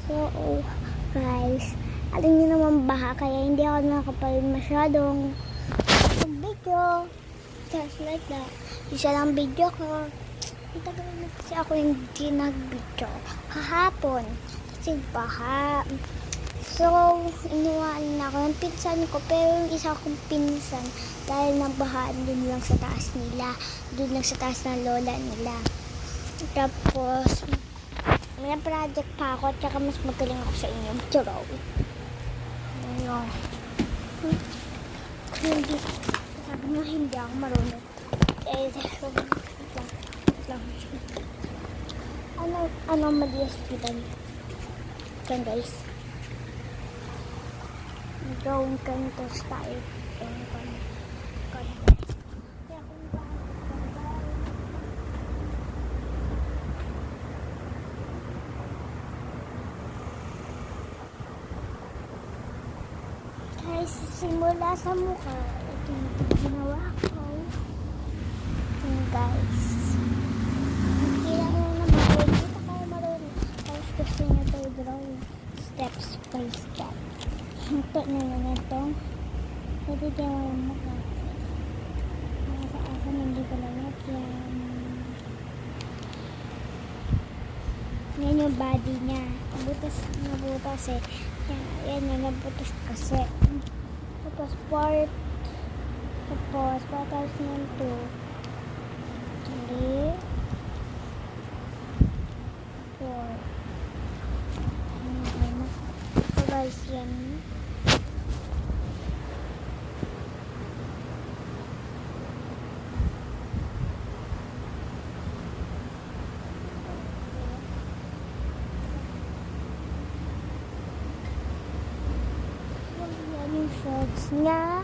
So, guys, alam niyo naman baha, kaya hindi ako nakapanood masyadong video. Just like that. Isa lang video ko. Ang tagal na kasi ako hindi nag-video. Kahapon. Kasi baha. So, inuwaan na ako ng pinsan ko. Pero yung isa akong pinsan, dahil nabahaan dun lang sa taas nila. Dun lang sa taas ng lola nila. Tapos, may project pa ako at saka mas magaling ako sa inyo. Charo. Ayun. Hindi. Sabi nyo, hindi ako marunong. Ano madi-hospital? Yan guys. Gawin ganito style. Guys, simula sa mukha, ito yung ginawa ko. Yung guys. Hindi lang naman, hindi pa kayo marunong. Tapos gusto nyo ito drawing steps by step. Ito na lang ito. Pwede din mo yung mukha. Nasa-asa hindi ko lalat yan. Yan yung body niya. Nabutas eh. Yan yung nabutas kasi. Tapos part. Tapos patas yan to. 3 4. So guys, yan. Yung shorts niya.